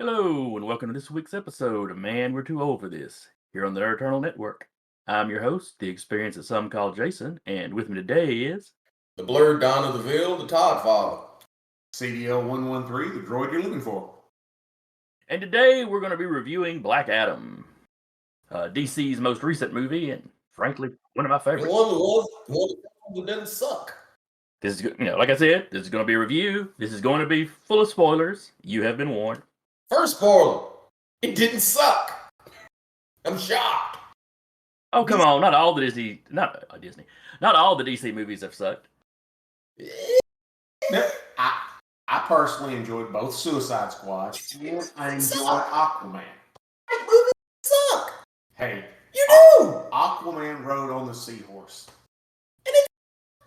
Hello, and welcome to this week's episode of Man, We're Too Old for This, here on the Eternal Network. I'm your host, the experience that some call Jason, and with me today is. The blurred Don of the Ville, the Todd Father. CDL 113, the droid you're looking for. And today we're going to be reviewing Black Adam, DC's most recent movie, and frankly, one of my favorites. One that doesn't suck. This is, like I said, this is going to be a review. This is going to be full of spoilers. You have been warned. First spoiler, it didn't suck. I'm shocked. Oh, come on. Not all the DC movies have sucked. I personally enjoyed both Suicide Squad and I enjoyed Aquaman. That movie suck. Hey, You do. Aquaman rode on the seahorse. And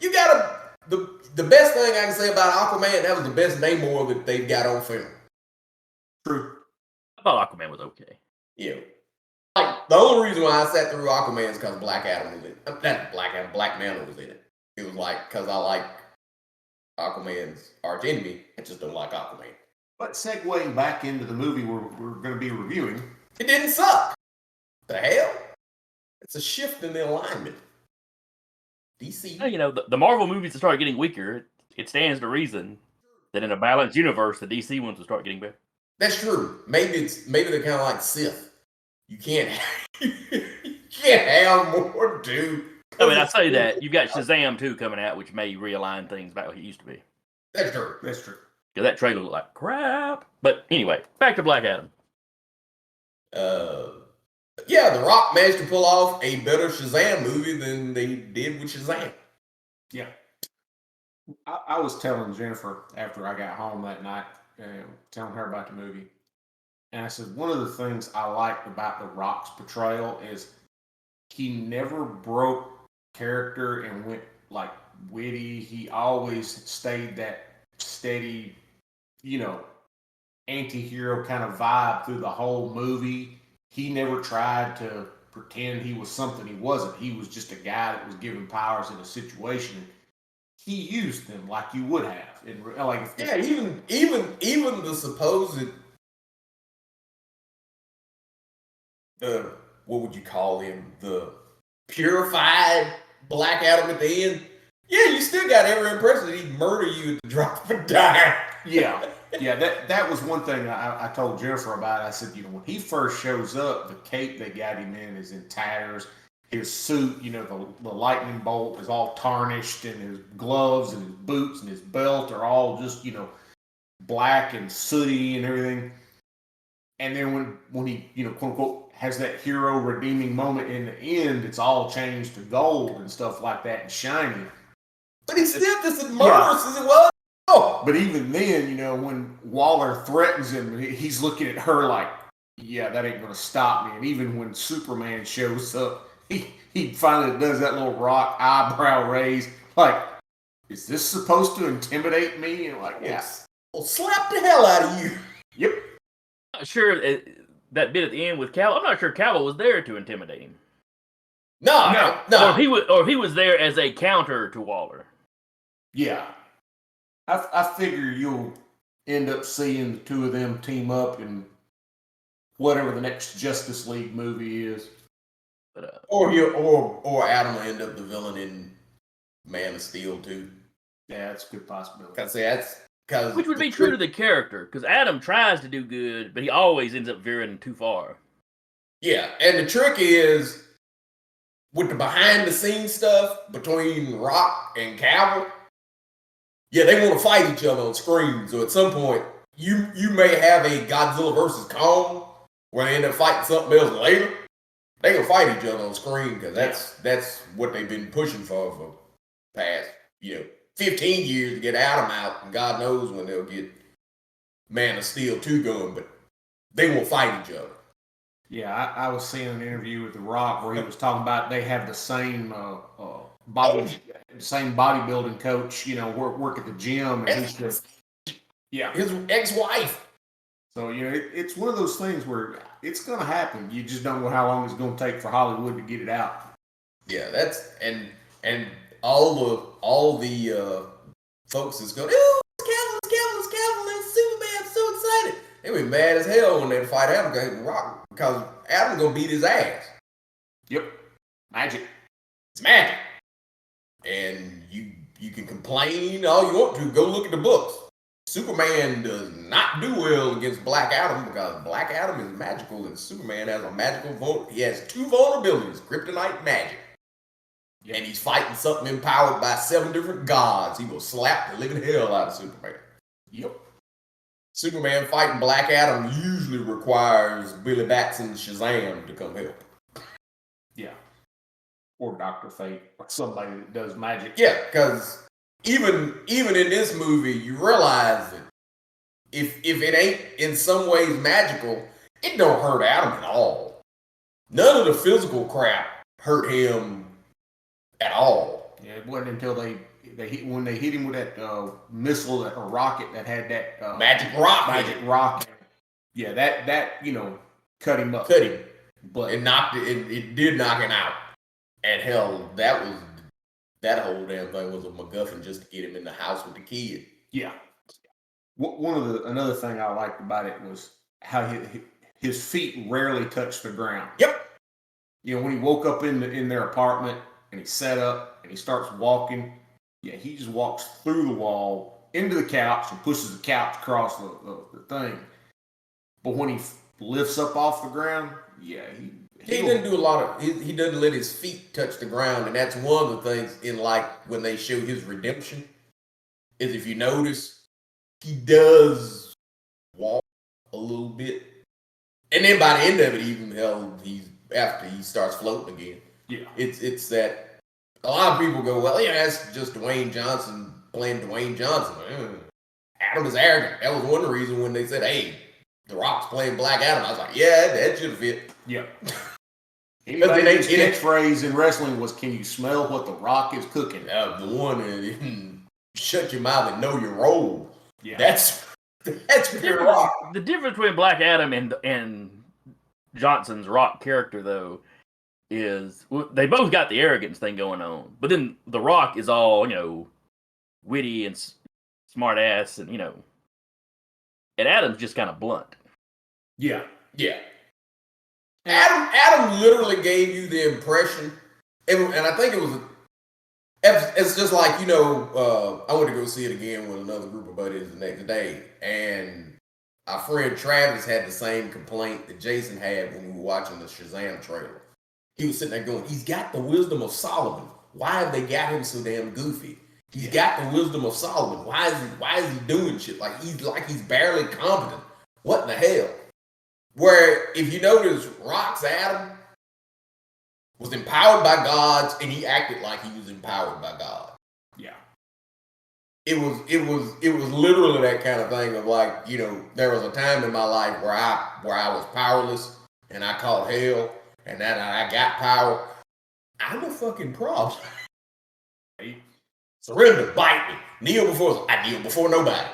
you got the best thing I can say about Aquaman, that was the best Namor that they've got on film. True. I thought Aquaman was okay. Yeah. Like, the only reason why I sat through Aquaman is because Black Adam was in it. Not Black Adam, Black Manta was in it. It was like, because I like Aquaman's arch enemy, I just don't like Aquaman. But segueing back into the movie we're going to be reviewing. It didn't suck. The hell? It's a shift in the alignment. DC. The Marvel movies that started getting weaker, it stands to reason that in a balanced universe, the DC ones will start getting better. That's true. Maybe they're kind of like Sith. You can't have more, dude. I mean, I say that you've got Shazam 2 coming out, which may realign things back like it used to be. That's true. That's true. Because that trailer looked like crap. But anyway, back to Black Adam. Yeah, The Rock managed to pull off a better Shazam movie than they did with Shazam. Yeah. I was telling Jennifer after I got home that night, telling her about the movie. And I said, one of the things I liked about The Rock's portrayal is he never broke character and went like witty. He always stayed that steady, anti-hero kind of vibe through the whole movie. He never tried to pretend he was something he wasn't. He was just a guy that was given powers in a situation. He used them like you would have. Even the supposed what would you call him? The purified Black Adam at the end. Yeah, you still got every impression that he'd murder you at the drop of a dime. Yeah. That was one thing I told Jennifer about. I said, when he first shows up, the cape they got him in is in tatters. His suit, the lightning bolt is all tarnished, and his gloves and his boots and his belt are all just, black and sooty and everything. And then when he, quote unquote, has that hero redeeming moment in the end, it's all changed to gold and stuff like that and shiny. But he's still just as murderous as it was. Oh. But even then, when Waller threatens him, he's looking at her like, yeah, that ain't going to stop me. And even when Superman shows up, he finally does that little Rock eyebrow raise. Like, is this supposed to intimidate me? And like, yes. Well, slap the hell out of you. Yep. I'm not sure that bit at the end with Cavill. I'm not sure Cavill was there to intimidate him. No. Or if he was there as a counter to Waller. Yeah. I figure you'll end up seeing the two of them team up in whatever the next Justice League movie is. But, or Adam will end up the villain in Man of Steel too. Yeah, that's a good possibility. Which would be true to the character, because Adam tries to do good, but he always ends up veering too far. Yeah, and the trick is with the behind the scenes stuff between Rock and Cavill. Yeah, they want to fight each other on screen. So at some point, you may have a Godzilla versus Kong where they end up fighting something else later. They can fight each other on screen because that's what they've been pushing for past 15 years to get Adam out, and God knows when they'll get Man of Steel 2 going, but they will fight each other. Yeah, I was seeing an interview with The Rock where he was talking about they have the same same bodybuilding coach, work at the gym, and he's just his ex-wife. So it's one of those things where it's going to happen. You just don't know how long it's going to take for Hollywood to get it out. Yeah, that's and all the folks is going, ooh, it's Cavill, it's Superman, I'm so excited. They They be mad as hell when they fight Adam Rock because Adam gonna beat his ass. Yep. Magic. It's magic. And you can complain all you want to. Go look at the books. Superman does not do well against Black Adam because Black Adam is magical and Superman has a magical he has two vulnerabilities, kryptonite and magic. Yep. And he's fighting something empowered by 7 different gods. He will slap the living hell out of Superman. Yep. Superman fighting Black Adam usually requires Billy Batson's Shazam to come help. Yeah. Or Dr. Fate, or somebody that does magic. Yeah, because even in this movie, you realize that if it ain't in some ways magical, it don't hurt Adam at all. None of the physical crap hurt him at all. Yeah, it wasn't until when they hit him with that missile or rocket that had that magic rock. Magic rock. Yeah, that cut him up. Cut him. But it did knock him out. And hell, that whole damn thing was a MacGuffin just to get him in the house with the kid. Yeah. Another thing I liked about it was how his feet rarely touched the ground. Yep. When he woke up in their apartment and he sat up and he starts walking, he just walks through the wall into the couch and pushes the couch across the thing. But when he lifts up off the ground, he doesn't do a lot of. He doesn't let his feet touch the ground, and that's one of the things in when they show his redemption. Is if you notice, he does walk a little bit, and then by the end of it, even after he starts floating again. Yeah, it's that a lot of people go, well, that's just Dwayne Johnson playing Dwayne Johnson. Adam is arrogant. That was one reason when they said, hey, The Rock's playing Black Adam. I was like, yeah, that should fit. Yeah. His catchphrase in wrestling was, can you smell what The Rock is cooking? The one that shut your mouth and know your role. Yeah. That's pure Rock. The difference between Black Adam and Johnson's Rock character, though, is they both got the arrogance thing going on. But then The Rock is all, witty and smart ass and, and Adam's just kind of blunt. Yeah. Yeah. Adam literally gave you the impression, and I think it's just like, I went to go see it again with another group of buddies the next day, and our friend Travis had the same complaint that Jason had when we were watching the Shazam trailer. He was sitting there going, he's got the wisdom of Solomon. Why have they got him so damn goofy? He's got the wisdom of Solomon. Why is he doing shit he's barely competent? What in the hell? Where, if you notice, Rock's Adam was empowered by gods, and he acted like he was empowered by God. Yeah. It was literally that kind of thing of there was a time in my life where I was powerless, and I caught hell, and then I got power. I'm a fucking problem. Surrender, bite me. I kneel before nobody.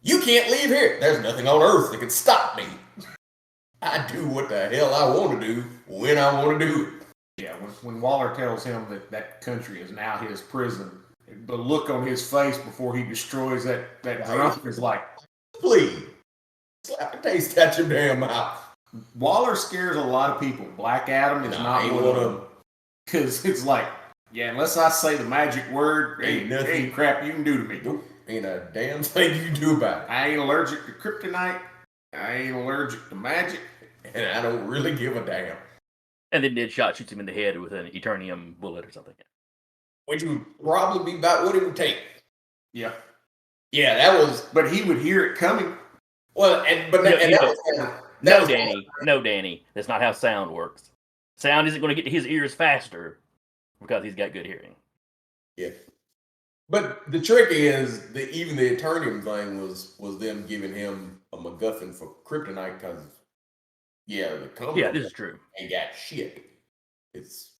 You can't leave here. There's nothing on earth that can stop me. I do what the hell I want to do when I want to do it. Yeah, when Waller tells him that country is now his prison, the look on his face before he destroys that drunk is like, please, slap the taste out your damn mouth. Waller scares a lot of people. Black Adam is not one of them. Because it's like, unless I say the magic word, ain't crap you can do to me. Nope. Ain't a damn thing you can do about it. I ain't allergic to kryptonite. I ain't allergic to magic. And I don't really give a damn. And then Deadshot shoots him in the head with an Eternium bullet or something. Which would probably be about what it would take. Yeah. Yeah, that was... But he would hear it coming. Well, No, Danny. That's not how sound works. Sound isn't going to get to his ears faster because he's got good hearing. Yeah. But the trick is that even the Eternium thing was them giving him a MacGuffin for kryptonite because, the company this is true. Ain't got shit. It's,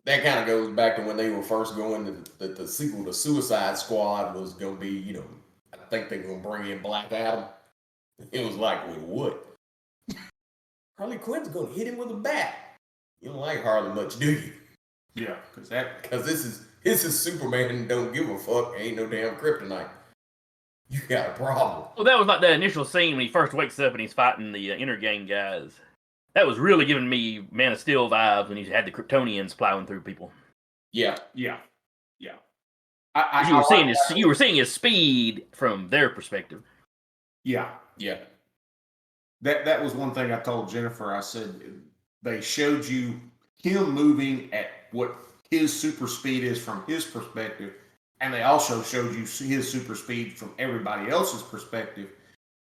that kind of goes back to when they were first going to the sequel to Suicide Squad was going to be, I think they were going to bring in Black Adam. It was like, with what? Harley Quinn's going to hit him with a bat. You don't like Harley much, do you? Yeah, because this is Superman and don't give a fuck. Ain't no damn kryptonite. you got a problem. Well, that was like that initial scene when he first wakes up and he's fighting the inner gang guys. That was really giving me Man of Steel vibes when he had the Kryptonians plowing through people. Yeah. You were seeing his speed from their perspective. Yeah. That was one thing I told Jennifer. I said they showed you him moving at what his super speed is from his perspective, and they also showed you his super speed from everybody else's perspective.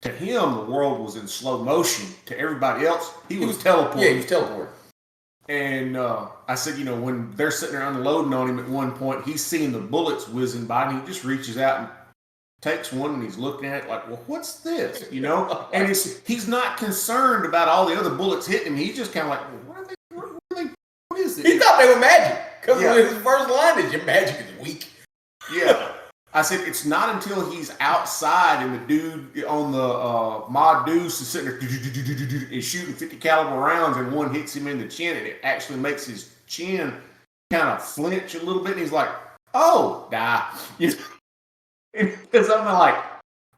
To him, the world was in slow motion. To everybody else, he was teleporting. Yeah, he was teleporting. And I said, you know, when they're sitting there unloading on him at one point, he's seeing the bullets whizzing by, and he just reaches out and takes one, and he's looking at it like, well, what's this? You know? And he's not concerned about all the other bullets hitting him. He's just kind of like, well, what is this? He thought they were magic. Because his first line is, your magic is weak. Yeah. I said, it's not until he's outside and the dude on the Mod Deuce is sitting there is shooting 50 caliber rounds and one hits him in the chin and it actually makes his chin kind of flinch a little bit. And he's like, oh, die. Because I'm like,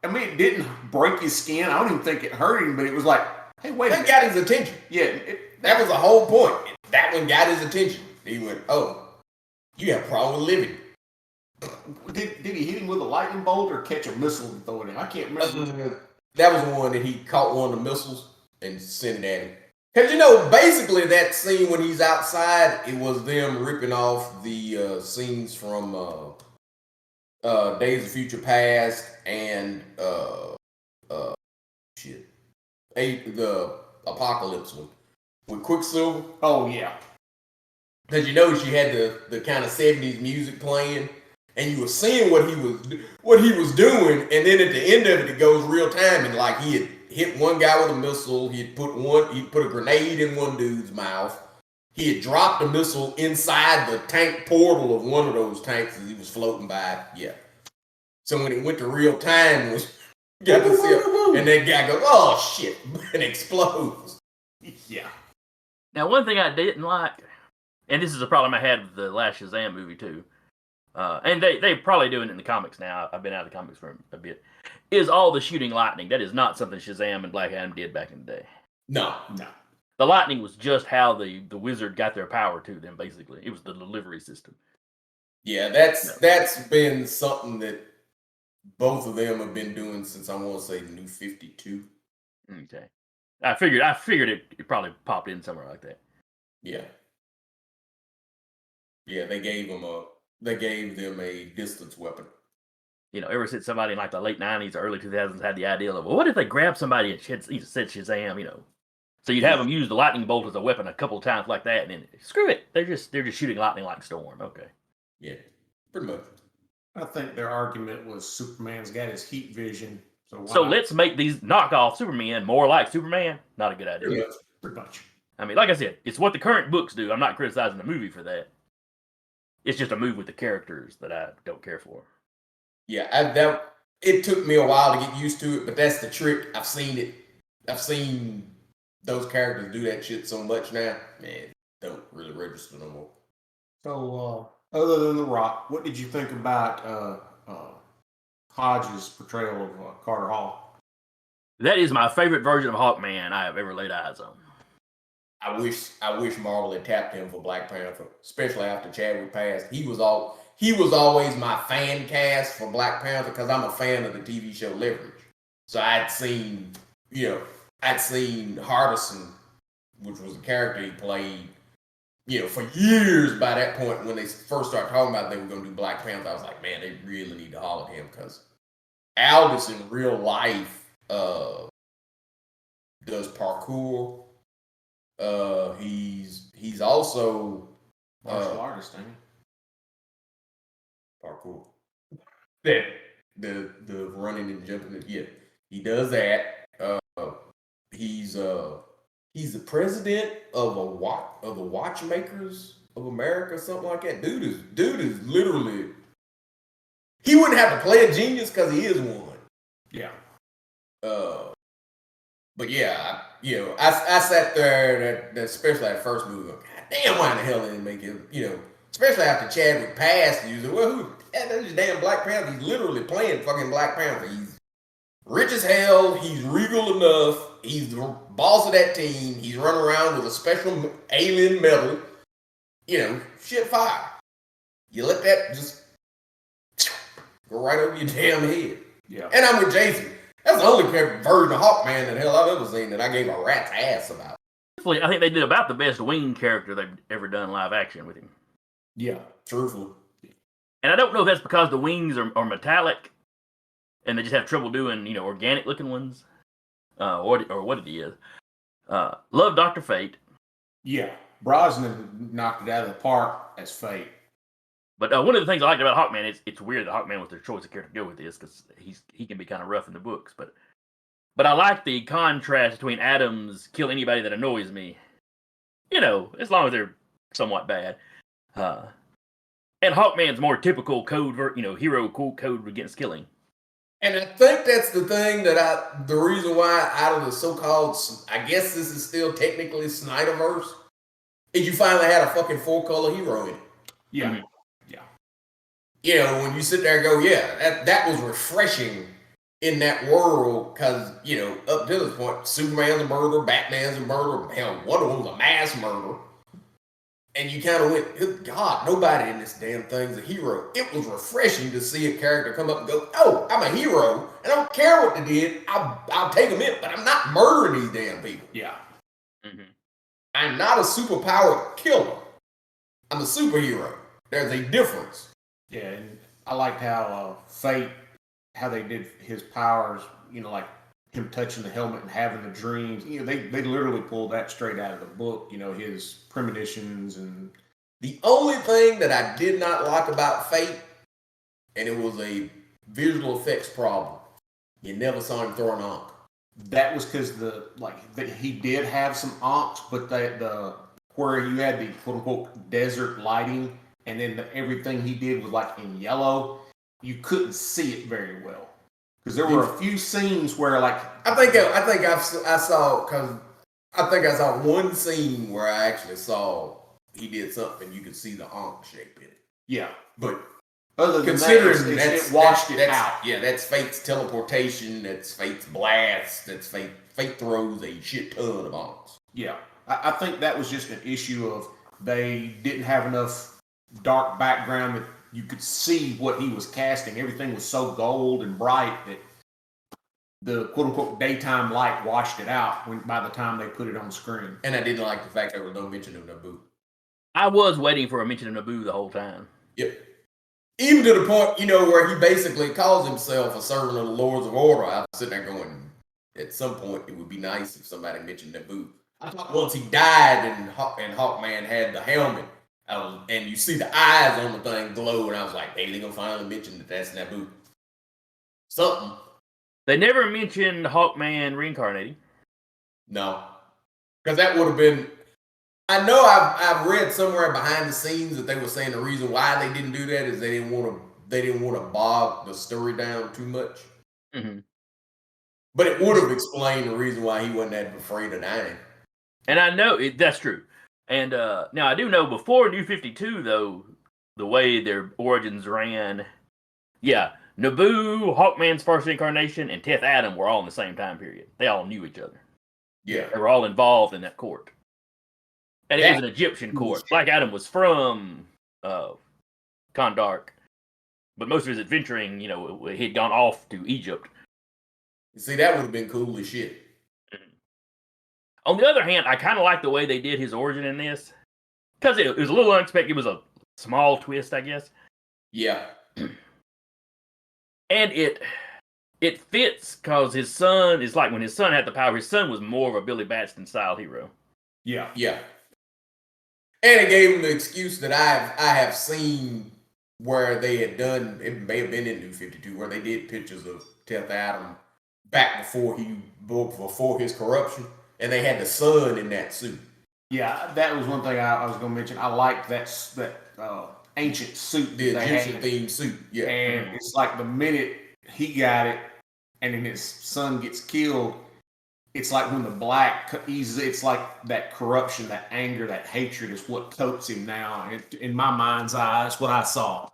I mean, it didn't break his skin. I don't even think it hurt him, but it was like, hey, wait a minute. That got his attention. Yeah. That was the whole point. That one got his attention. He went, oh, you have a problem with living. Did he hit him with a lightning bolt or catch a missile and throw it in? I can't remember. That was one that he caught one of the missiles and sent it at him. Because, you know, basically that scene when he's outside, it was them ripping off the scenes from Days of Future Past and the Apocalypse one with Quicksilver. Oh, yeah. Because you notice you had the kind of 70s music playing, and you were seeing what he was doing, and then at the end of it goes real time, and like he had hit one guy with a missile, he'd put a grenade in one dude's mouth, he had dropped a missile inside the tank portal of one of those tanks as he was floating by. Yeah. So when it went to real time, you got to see it, and that guy goes, oh shit, and explodes. Yeah. Now, one thing I didn't like, and this is a problem I had with the last Shazam movie too, and they probably doing it in the comics now. I've been out of the comics for a bit. Is all the shooting lightning? That is not something Shazam and Black Adam did back in the day. No. The lightning was just how the wizard got their power to them. Basically, it was the delivery system. Yeah, that's been something that both of them have been doing since I want to say the New 52. Okay, I figured it probably popped in somewhere like that. Yeah. Yeah, they gave them a distance weapon. You know, ever since somebody in like the late 90s or early 2000s had the idea of, well, what if they grab somebody and said Shazam, you know? So you'd have them use the lightning bolt as a weapon a couple times like that, and then screw it, they're just shooting lightning like Storm. Okay. Yeah, pretty much. I think their argument was Superman's got his heat vision. So let's make these knockoff Supermen more like Superman. Not a good idea. Pretty much. I mean, like I said, it's what the current books do. I'm not criticizing the movie for that. It's just a move with the characters that I don't care for. Yeah, it took me a while to get used to it, but that's the trick. I've seen it. I've seen those characters do that shit so much now. Man, don't really register no more. So, other than The Rock, what did you think about Hodges' portrayal of Carter Hall? That is my favorite version of Hawkman I have ever laid eyes on. I wish Marvel had tapped him for Black Panther, especially after Chadwick passed. He was always my fan cast for Black Panther because I'm a fan of the TV show Leverage. So I'd seen Hardison, which was the character he played, for years by that point when they first started talking about they were going to do Black Panther. I was like, man, they really need to holler at him because Aldous in real life does parkour. He's also martial artist, ain't he? Parkour. The running and jumping. Yeah, he does that. He's the president of the Watchmakers of America, something like that. Dude is literally. He wouldn't have to play a genius because he is one. Yeah. But yeah, I sat there, especially that first movie. God damn, why in the hell did they make him? Especially after Chadwick passed, you said, well, that's just damn Black Panther. He's literally playing fucking Black Panther. rich as hell. He's regal enough. He's the boss of that team. He's running around with a special alien medal. You know, shit fire. You let that just go right over your damn head. Yeah. And I'm with Jason. That's the only version of Hawkman that hell I've ever seen that I gave a rat's ass about. I think they did about the best wing character they've ever done live action with him. Yeah. Truthfully. And I don't know if that's because the wings are metallic and they just have trouble doing, you know, organic looking ones. Or what it is. Love Dr. Fate. Yeah. Brosnan knocked it out of the park as Fate. But one of the things I liked about Hawkman is it's weird that Hawkman was their choice of character to go with this because he can be kind of rough in the books. But I like the contrast between Adams kill anybody that annoys me. You know, as long as they're somewhat bad. And Hawkman's more typical hero code against killing. And I think that's the thing the reason why out of the so-called, I guess this is still technically Snyderverse, is you finally had a fucking full-color hero in it. Yeah. Mm-hmm. Yeah. You know, when you sit there and go, yeah, that was refreshing in that world because, you know, up to this point, Superman's a murderer, Batman's a murderer, hell, Wonder Woman's a mass murderer. And you kind of went, good God, nobody in this damn thing's a hero. It was refreshing to see a character come up and go, oh, I'm a hero, and I don't care what they did. I'll take them in, but I'm not murdering these damn people. Yeah. Mm-hmm. I'm not a superpowered killer. I'm a superhero. There's a difference. Yeah, and I liked how Fate, how they did his powers, you know, like him touching the helmet and having the dreams. You know, they literally pulled that straight out of the book, you know, his premonitions and... The only thing that I did not like about Fate, and it was a visual effects problem, you never saw him throw an ankh. That was because he did have some ankhs, but where you had the quote unquote desert lighting, and then everything he did was like in yellow, you couldn't see it very well. Because there were a few scenes where, like, I saw one scene where I actually saw he did something. You could see the ankh shape in it. Yeah, but other than considering that, it washed it out. Yeah, that's Fate's teleportation. That's Fate's blast. That's Fate throws a shit ton of ankhs. Yeah, I think that was just an issue of they didn't have enough dark background that you could see what he was casting. Everything was so gold and bright that the quote-unquote daytime light washed it out by the time they put it on screen. And I didn't like the fact there was no mention of Naboo. I was waiting for a mention of Naboo the whole time. Yep. Even to the point, you know, where he basically calls himself a servant of the Lords of Order. I was sitting there going, at some point, it would be nice if somebody mentioned Naboo. I thought once he died and Hawkman had the helmet, and you see the eyes on the thing glow, and I was like, hey, they're going to finally mention that that's Naboo. Something. They never mentioned Hawkman reincarnating. No. Because that would have been... I know I've read somewhere behind the scenes that they were saying the reason why they didn't do that is they didn't want to bog the story down too much. Mm-hmm. But it would have explained the reason why he wasn't that afraid of dying. And I know that's true. And now I do know before New 52, though, the way their origins ran, yeah, Naboo, Hawkman's first incarnation, and Teth Adam were all in the same time period. They all knew each other. Yeah. They were all involved in that court. And it was an Egyptian court. Black Adam was from Kondark. But most of his adventuring, you know, he'd gone off to Egypt. You see, that would have been cool as shit. On the other hand, I kind of like the way they did his origin in this. Because it was a little unexpected. It was a small twist, I guess. Yeah. And it fits because his son is like when his son had the power, his son was more of a Billy Batson style hero. Yeah. Yeah. And it gave him the excuse that I have seen where they had done, it may have been in New 52, where they did pictures of Teth Adam back before his corruption, and they had the son in that suit. Yeah, that was one thing I was going to mention. I liked that ancient suit. The Egyptian themed suit, yeah. And it's like the minute he got it, and then his son gets killed, it's like when the black eases, it's like that corruption, that anger, that hatred is what coats him now. In my mind's eye, that's what I saw.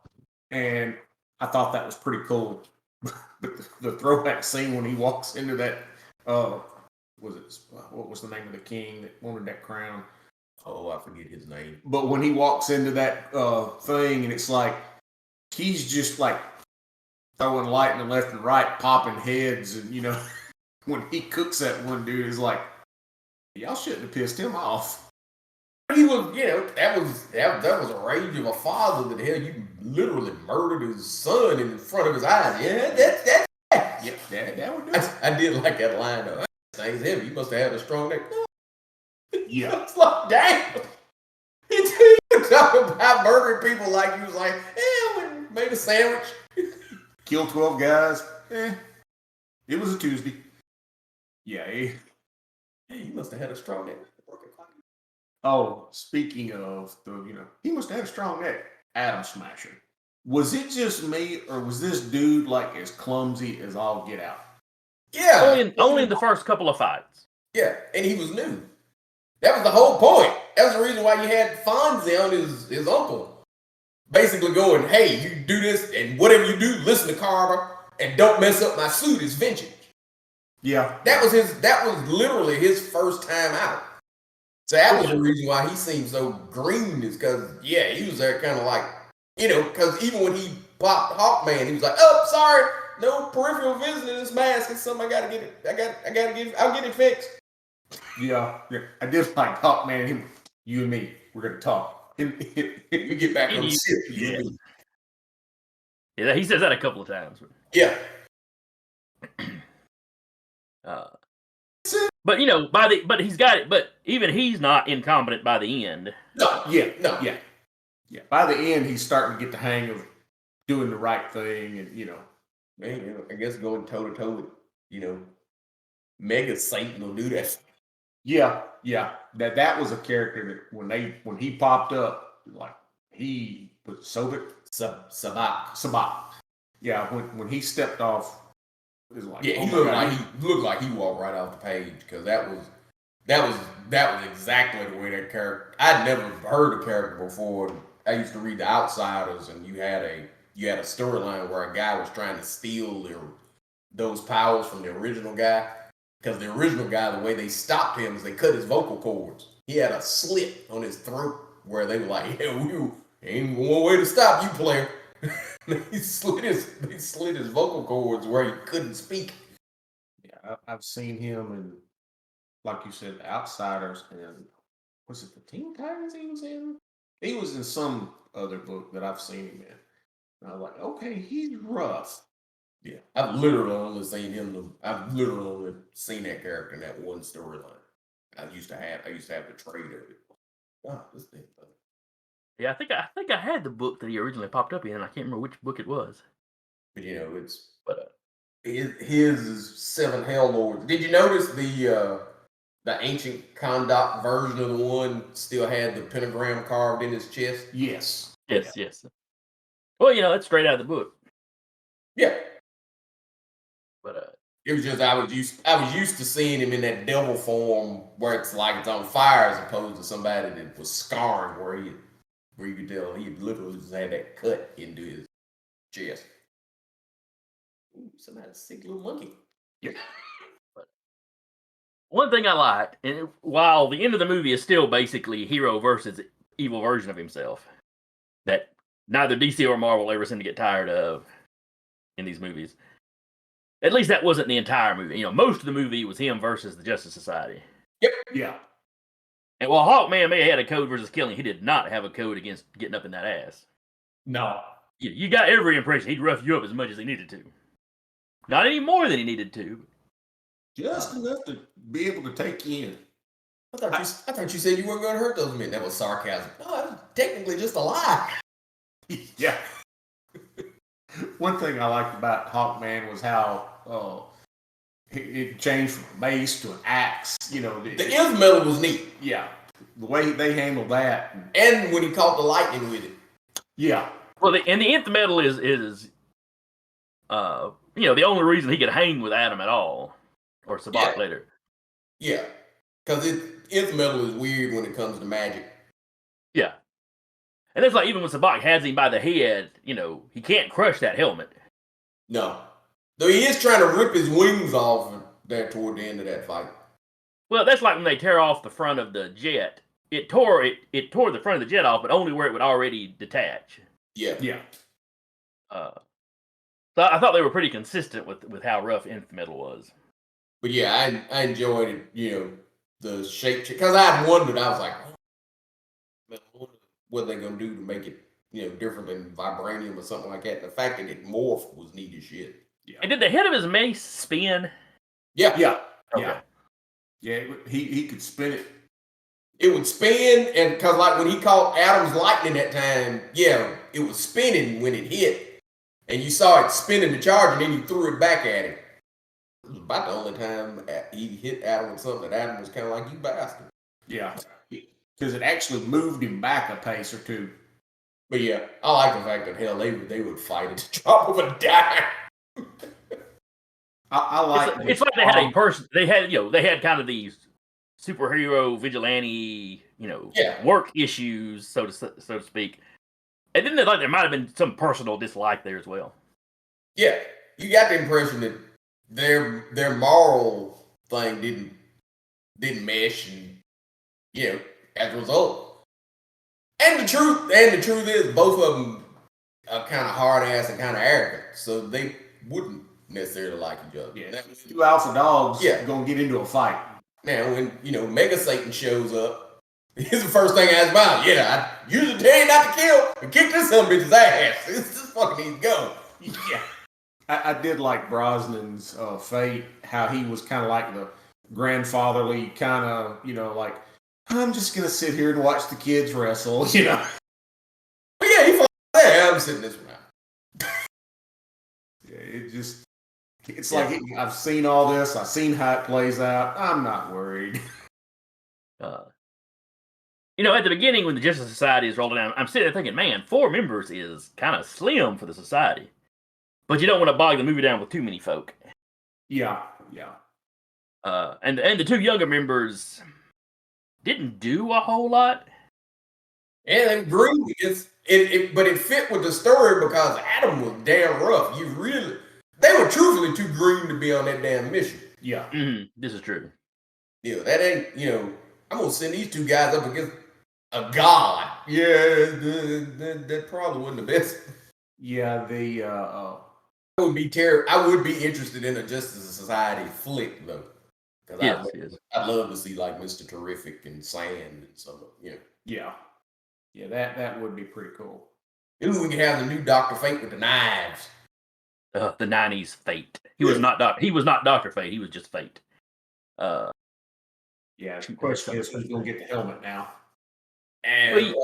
And I thought that was pretty cool. the throwback scene when he walks into that, what was the name of the king that wanted that crown? Oh, I forget his name. But when he walks into that thing, and it's like he's just like throwing lightning left and right, popping heads, and when he cooks that one dude, is like, y'all shouldn't have pissed him off. He was, that was a rage of a father that hell you literally murdered his son in front of his eyes. Yeah, that's that would do it. I did like that line though. Things heavy. You must have had a strong neck. Yeah, It's like, damn. He talking about murdering people like he was like, we made a sandwich. kill 12 guys. It was a Tuesday. Yeah. You must have had a strong neck. Oh, speaking of he must have had a strong neck. Atom Smasher. Was it just me, or was this dude like as clumsy as all get out? Yeah. Only in the first couple of fights. Yeah, and he was new. That was the whole point. That was the reason why you had Fonzie on his uncle. Basically going, hey, you do this, and whatever you do, listen to Carter, and don't mess up my suit. It's vintage. Yeah. That was literally his first time out. So that was the reason why he seemed so green, is because, he was there kind of like, because even when he popped Hawkman, he was like, oh, sorry, no peripheral vision in this mask. It's something I gotta get it. I'll get it fixed. Yeah. I did like Hawkman, him, you and me, we're going to talk. We get back on the ship. Yeah, he says that a couple of times. Yeah. But but he's got it. But even he's not incompetent by the end. No. Yeah. By the end, he's starting to get the hang of doing the right thing, and Man, I guess going toe to toe with Mega Satan will do that. Yeah. That was a character that when he popped up, like he was Sabak. Yeah, when he stepped off, it was like, he looked like he walked right off the page, because that was exactly the way that character. I'd never heard the character before. I used to read The Outsiders, and you had a storyline where a guy was trying to steal those powers from the original guy. Because the original guy, the way they stopped him is they cut his vocal cords. He had a slit on his throat where they were like, ain't one way to stop you, player. They slit his vocal cords where he couldn't speak. Yeah, I've seen him in, like you said, The Outsiders, and was it the Teen Titans he was in? He was in some other book that I've seen him in. And I was like, okay, he's rough. Yeah, I've literally only seen that character in that one storyline. I used to have the trade of it. Oh, this thing. Yeah, I think I had the book that he originally popped up in, and I can't remember which book it was. But his is Seven Hell Lords. Did you notice the ancient Kondak version of the one still had the pentagram carved in his chest? Yes. Yes. Well, it's straight out of the book. Yeah. But it was just I was used to seeing him in that devil form where it's like it's on fire, as opposed to somebody that was scarring where you could tell he literally just had that cut into his chest. Ooh, somebody's sick little monkey. Yeah. But one thing I liked, and while the end of the movie is still basically hero versus evil version of himself, that neither DC or Marvel ever seem to get tired of in these movies. At least that wasn't the entire movie. Most of the movie was him versus the Justice Society. Yep. Yeah. And while Hawkman may have had a code versus killing, he did not have a code against getting up in that ass. No. You got every impression he'd rough you up as much as he needed to. Not any more than he needed to. Just enough to be able to take you in. I thought you said you weren't going to hurt those men. That was sarcasm. No, that was technically just a lie. Yeah. One thing I liked about Hawkman was how it changed from a mace to an axe. The nth metal was neat. Yeah. The way they handled that. And when he caught the lightning with it. Yeah. Well, the nth metal is the only reason he could hang with Adam at all. Or Sabak later. Yeah. Because nth metal is weird when it comes to magic. Yeah. And it's like, even when Sabak has him by the head, he can't crush that helmet. No. Though he is trying to rip his wings off there toward the end of that fight. Well, that's like when they tear off the front of the jet. It tore the front of the jet off, but only where it would already detach. Yeah. Yeah. So I thought they were pretty consistent with how rough Nth Metal was. But yeah, I enjoyed it, the shape, because I had wondered, I was like, what are they going to do to make it, different than vibranium or something like that? And the fact that it morphed was neat as shit. Yeah. And did the head of his mace spin? Yeah. Yeah. Okay. Yeah. Yeah, he could spin it. It would spin, and because like when he caught Adam's lightning that time, yeah, it was spinning when it hit, and you saw it spinning the charge, and then he threw it back at him. It was about the only time he hit Adam with something that Adam was kind of like, you bastard. Yeah, because it actually moved him back a pace or two. But yeah, I like the fact that hell they would fight at the drop of a dime. I like it's like they had a person. They had kind of these superhero vigilante, work issues, so to speak. And then there might have been some personal dislike there as well. Yeah, you got the impression that their moral thing didn't mesh, and as a result. And the truth is, both of them are kind of hard ass and kind of arrogant, so they wouldn't necessarily like each other. Yeah, two alpha dogs gonna get into a fight. Now, when Mega Satan shows up, here's the first thing I ask about. Yeah, I usually tell you not to kill and kick this son of a bitch's ass. This fucking needs to go. Yeah. I did like Brosnan's fate, how he was kind of like the grandfatherly kind of, like, I'm just going to sit here and watch the kids wrestle, But yeah, he fought there. I'm sitting this one out. Yeah, it's like, I've seen all this. I've seen how it plays out. I'm not worried. At the beginning when the Justice Society is rolling down, I'm sitting there thinking, man, 4 members is kind of slim for the society. But you don't want to bog the movie down with too many folk. Yeah. And the 2 younger members didn't do a whole lot. And green, but it fit with the story because Adam was damn rough. They were truthfully too green to be on that damn mission. Yeah. Mm-hmm. This is true. Yeah, that ain't, I'm going to send these 2 guys up against a god. Yeah, that probably wasn't the best. Yeah, I would be interested in a Justice Society flick though. Yes. I'd love to see like Mr. Terrific and Sand and some, Yeah, that would be pretty cool. Maybe we could have the new Dr. Fate with the knives. The 90s Fate. He was not Dr. Fate. He was just Fate. Yeah, the question is who's going to get the helmet now? And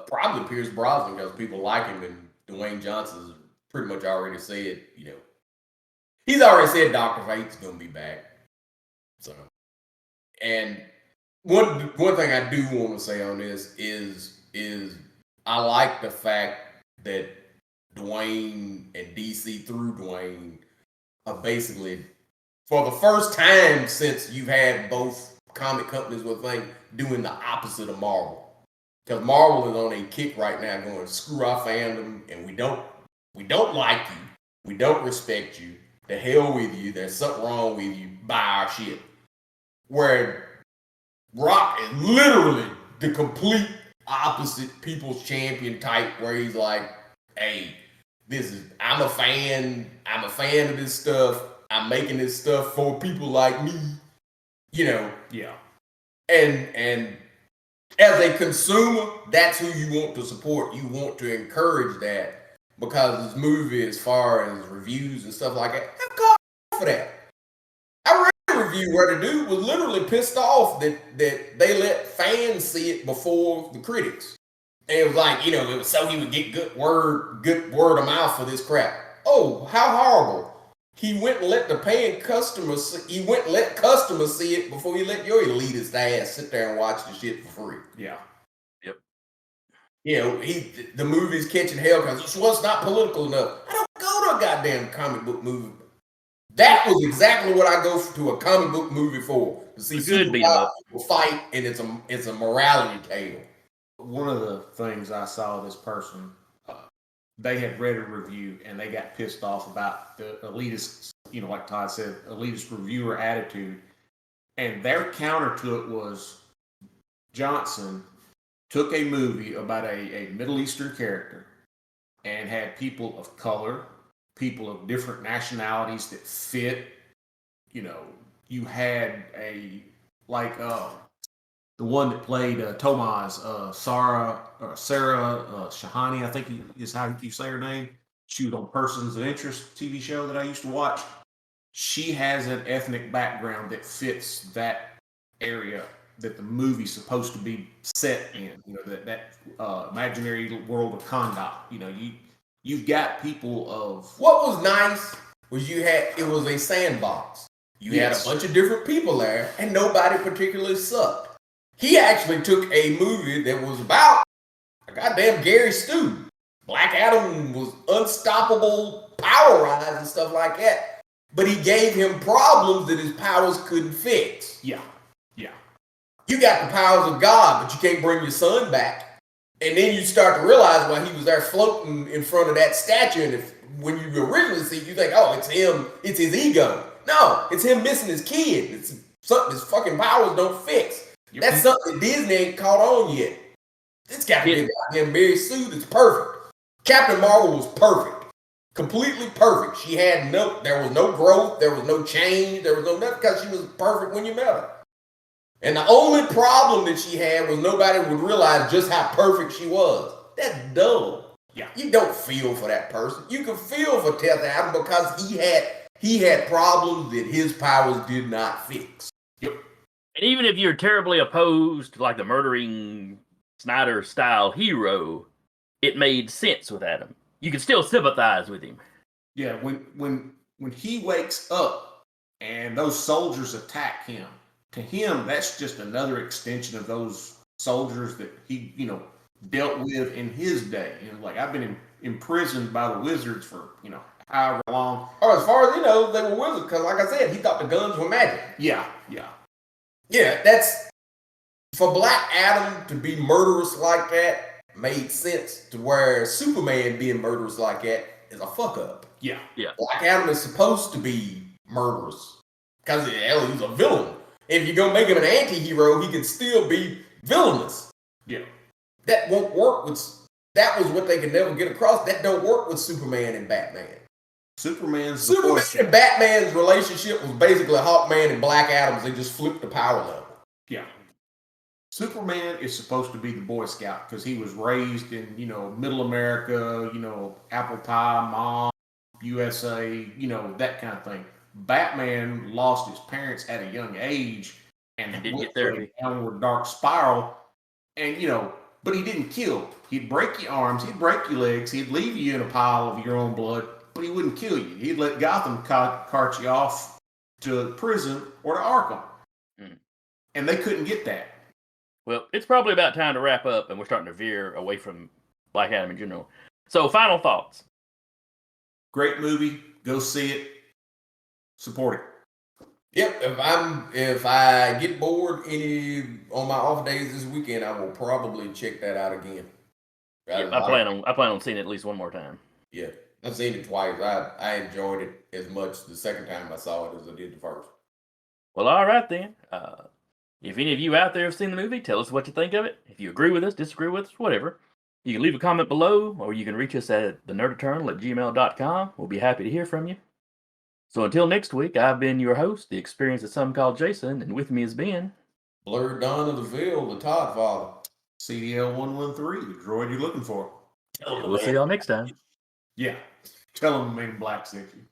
probably Pierce Brosnan because people like him, and Dwayne Johnson's pretty much already said, he's already said Dr. Fate's going to be back. So, and one thing I do want to say on this is I like the fact that Dwayne and DC through Dwayne are basically, for the first time since you've had both comic companies with thing doing the opposite of Marvel. Because Marvel is on a kick right now going, screw our fandom, and we don't like you. We don't respect you. The hell with you. There's something wrong with you. Buy our shit. Where Rock is literally the complete opposite people's champion type, where he's like, hey, I'm a fan of this stuff. I'm making this stuff for people like me. Yeah. And as a consumer, that's who you want to support. You want to encourage that because this movie, as far as reviews and stuff like that, I've called for that. I read a review where the dude was literally pissed off that they let fans see it before the critics. And it was like, it was so he would get good word of mouth for this crap. Oh, how horrible. He went and let customers see it before he let your elitist ass sit there and watch the shit for free. Yeah. Yep. The movie's catching hell because this was not political enough. I don't go to a goddamn comic book movie. That was exactly what I go to a comic book movie for. To see people fight, and it's a morality tale. One of the things I saw this person they had read a review and they got pissed off about the elitist, like Todd said, elitist reviewer attitude. And their counter to it was Johnson took a movie about a Middle Eastern character and had people of color, people of different nationalities that fit. You had the one that played Tomaz, Sarah Shahani, I think is how you say her name. She was on Persons of Interest TV show that I used to watch. She has an ethnic background that fits that area that the movie's supposed to be set in. That imaginary world of Kahndaq. You've got people of. What was nice was it was a sandbox. You had a bunch of different people there, and nobody particularly sucked. He actually took a movie that was about a goddamn Gary Stu. Black Adam was unstoppable power rise and stuff like that. But he gave him problems that his powers couldn't fix. Yeah. You got the powers of God, but you can't bring your son back. And then you start to realize why he was there floating in front of that statue. And when you originally see it, you think, oh, it's him. It's his ego. No, it's him missing his kid. It's something his fucking powers don't fix. That's something that Disney ain't caught on yet. It's got to be a goddamn Mary Sue that's perfect. Captain Marvel was perfect. Completely perfect. There was no growth, there was no change, there was no nothing because she was perfect when you met her. And the only problem that she had was nobody would realize just how perfect she was. That's dumb. Yeah. You don't feel for that person. You can feel for Teth Adam because he had problems that his powers did not fix. Yep. And even if you're terribly opposed to like the murdering Snyder style hero, it made sense with Adam. You can still sympathize with him. Yeah, when he wakes up and those soldiers attack him, to him that's just another extension of those soldiers that he, dealt with in his day. I've been imprisoned by the wizards for, however long. Or as far as he knows, they were wizards because, like I said, he thought the guns were magic. Yeah. That's for Black Adam to be murderous like that made sense to where Superman being murderous like that is a fuck up. Yeah. Black Adam is supposed to be murderous because he's a villain. If you're gonna make him an anti-hero, he can still be villainous. Yeah. That won't work that was what they could never get across. That don't work with Superman and Batman. Superman and Batman's relationship was basically Hawkman and Black Adam. They just flipped the power level. Yeah. Superman is supposed to be the Boy Scout because he was raised in, middle America, apple pie, mom, USA, that kind of thing. Batman lost his parents at a young age and didn't went get therapy. A downward dark spiral. And, but he didn't kill. He'd break your arms, he'd break your legs, he'd leave you in a pile of your own blood, but he wouldn't kill you. He'd let Gotham cart you off to prison or to Arkham. And they couldn't get that. Well, it's probably about time to wrap up, and we're starting to veer away from Black Adam in general. So, final thoughts. Great movie. Go see it. Support it. Yep. If I get bored on my off days this weekend, I will probably check that out again. Yeah, I plan on seeing it at least one more time. Yeah, I've seen it twice. I enjoyed it as much the second time I saw it as I did the first. Well, all right then. If any of you out there have seen the movie, tell us what you think of it. If you agree with us, disagree with us, whatever. You can leave a comment below, or you can reach us at thenerdattornal@gmail.com. We'll be happy to hear from you. So until next week, I've been your host, the experience that some call Jason, and with me has been Blurred Dawn of the Ville, the Todd Father. CDL113, the droid you're looking for. We'll see y'all next time. Yeah. Tell them Men in Black sent you.